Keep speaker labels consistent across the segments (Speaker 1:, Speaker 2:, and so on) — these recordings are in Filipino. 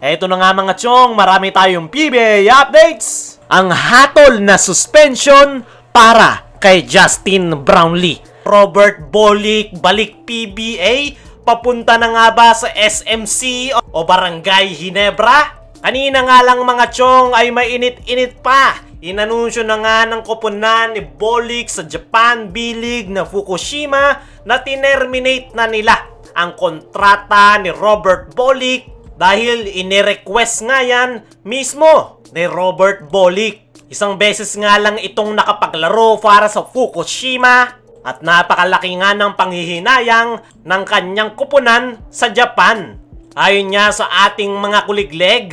Speaker 1: Eto na nga mga chong, marami tayong PBA updates. Ang hatol na suspension para kay Justin Brownlee. Robert Bolick balik PBA, papunta na nga ba sa SMC o Barangay Ginebra? Kanina nga lang mga chong ay mainit-init pa. Inanunsyo na nga ng koponan ni Bolick sa Japan B-League na Fukushima na tinerminate na nila ang kontrata ni Robert Bolick dahil inirequest nga yan mismo ni Robert Bolick. Isang beses nga lang itong nakapaglaro para sa Fukushima at napakalaki nga ng panghihinayang ng kanyang koponan sa Japan. Ayon niya sa ating mga kuligleg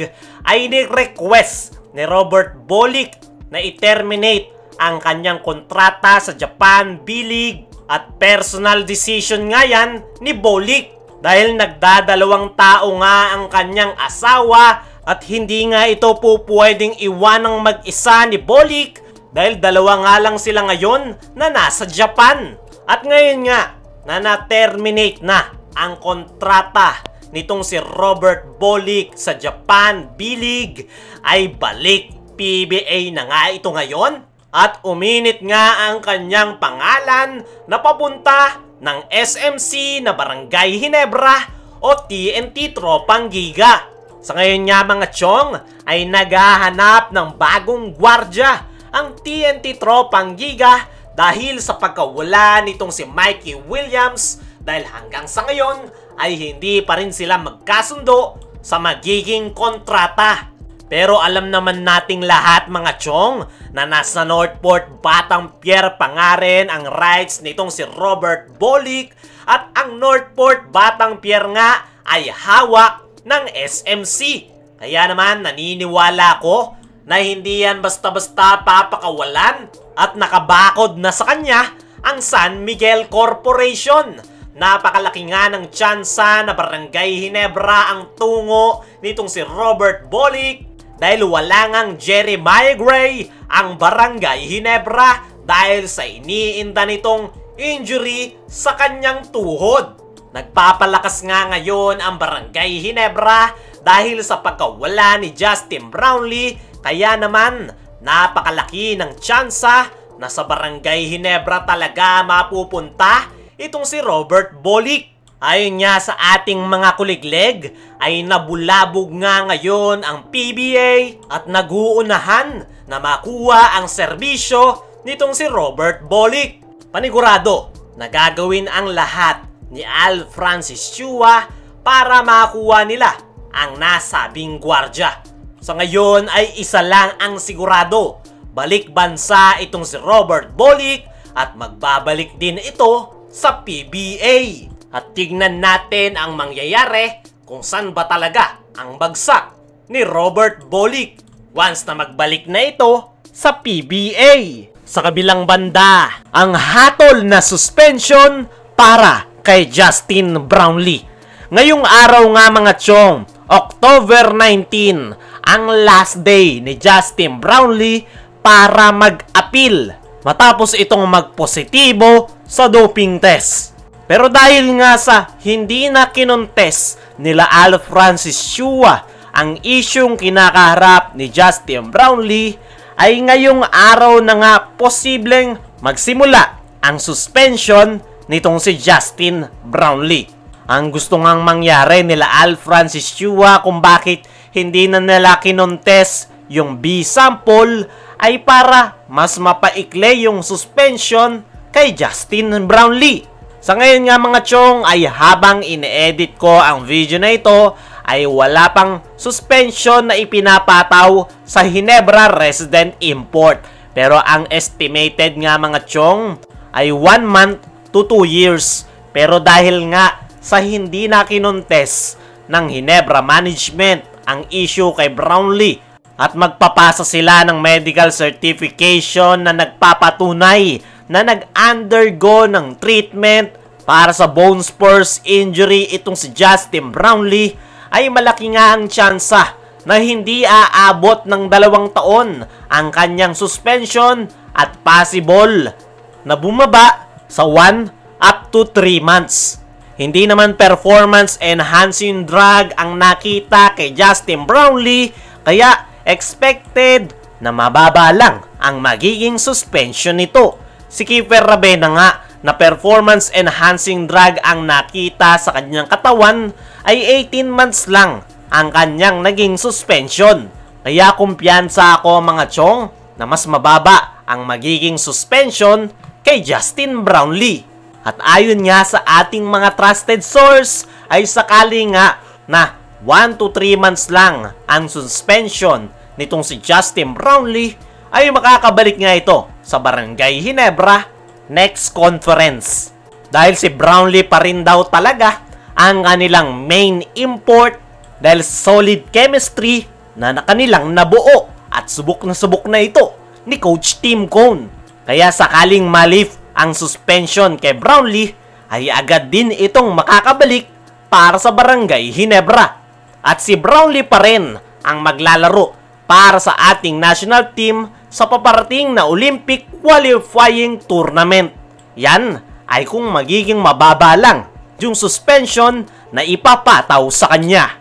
Speaker 1: ay ni-request ni Robert Bolick na i-terminate ang kanyang kontrata sa Japan B-League at personal decision nga yan ni Bolick dahil nagdadalawang tao nga ang kanyang asawa at hindi nga ito po pwedeng iwanang mag-isa ni Bolick dahil dalawa nga lang sila ngayon na nasa Japan. At ngayon nga na na-terminate na ang kontrata nitong si Robert Bolick sa Japan B-League ay balik PBA na nga ito ngayon at uminit nga ang kanyang pangalan na papunta ng SMC na Barangay Ginebra o TNT Tropang Giga. Sa ngayon nga mga chong ay naghahanap ng bagong gwardya ang TNT Tropang Giga dahil sa pagkawala nitong si Mikey Williams dahil hanggang sa ngayon ay hindi pa rin sila magkasundo sa magiging kontrata. Pero alam naman nating lahat mga chong na nasa Northport Batang-Pierre pa nga rin ang rights nitong si Robert Bolick at ang Northport Batang-Pierre nga ay hawak ng SMC. Kaya naman naniniwala ko na hindi yan basta-basta papakawalan at nakabakod na sa kanya ang San Miguel Corporation. Napakalaki nga ng tsansa na Barangay Ginebra ang tungo nitong si Robert Bolick dahil wala ngang Jeremiah Gray ang Barangay Ginebra dahil sa iniinda nitong injury sa kanyang tuhod. Nagpapalakas nga ngayon ang Barangay Ginebra dahil sa pagkawala ni Justin Brownlee, kaya naman napakalaki ng tsansa na sa Barangay Ginebra talaga mapupunta itong si Robert Bolick. Ayon nga sa ating mga kuligleg ay nabulabog nga ngayon ang PBA at naguunahan na makuha ang serbisyo nitong si Robert Bolick. Panigurado na gagawin ang lahat ni Al Francis Chua para makuha nila ang nasabing gwardya. Sa ngayon ay isa lang ang sigurado, balik bansa itong si Robert Bolick at magbabalik din ito sa PBA. At tignan natin ang mangyayari kung saan ba talaga ang bagsak ni Robert Bolick once na magbalik na ito sa PBA. Sa kabilang banda, ang hatol na suspension para kay Justin Brownlee. Ngayong araw nga mga chong, October 19, ang last day ni Justin Brownlee para mag-appeal matapos itong magpositibo sa doping test. Pero dahil nga sa hindi na kinontes nila Al Francis Chua ang isyung kinakaharap ni Justin Brownlee, ay ngayong araw na nga posibleng magsimula ang suspension nitong si Justin Brownlee. Ang gusto ngang mangyari nila Al Francis Chua kung bakit hindi na nila kinontes yung B sample ay para mas mapaikli yung suspension kay Justin Brownlee. Sa ngayon nga mga chong ay habang ine-edit ko ang video na ito ay wala pang suspension na ipinapataw sa Ginebra Resident Import. Pero ang estimated nga mga chong ay 1 month to 2 years. Pero dahil nga sa hindi na kinontes ng Ginebra Management ang issue kay Brownlee at magpapasa sila ng medical certification na nagpapatunay na nag-undergo ng treatment para sa bone spurs injury itong si Justin Brownlee, ay malaki nga ang tsansa na hindi aabot ng 2 taon ang kanyang suspension at possible na bumaba sa 1 up to 3 months. Hindi naman performance enhancing drug ang nakita kay Justin Brownlee, kaya expected na mababa lang ang magiging suspension nito. Si Kiefer Ravena nga na performance enhancing drug ang nakita sa kanyang katawan ay 18 months lang ang kanyang naging suspension. Kaya kumpiyansa ako mga chong na mas mababa ang magiging suspension kay Justin Brownlee. At ayon nga sa ating mga trusted source ay sakali nga na 1 to 3 months lang ang suspension nitong si Justin Brownlee ay makakabalik nga ito sa Barangay Ginebra next conference. Dahil si Brownlee pa rin daw talaga ang kanilang main import dahil solid chemistry na kanilang nabuo at subok na ito ni Coach Tim Cone. Kaya sakaling malift ang suspension kay Brownlee ay agad din itong makakabalik para sa Barangay Ginebra. At si Brownlee pa rin ang maglalaro para sa ating national team sa paparating na Olympic qualifying tournament. Yan ay kung magiging mababa lang yung suspension na ipapataw sa kanya.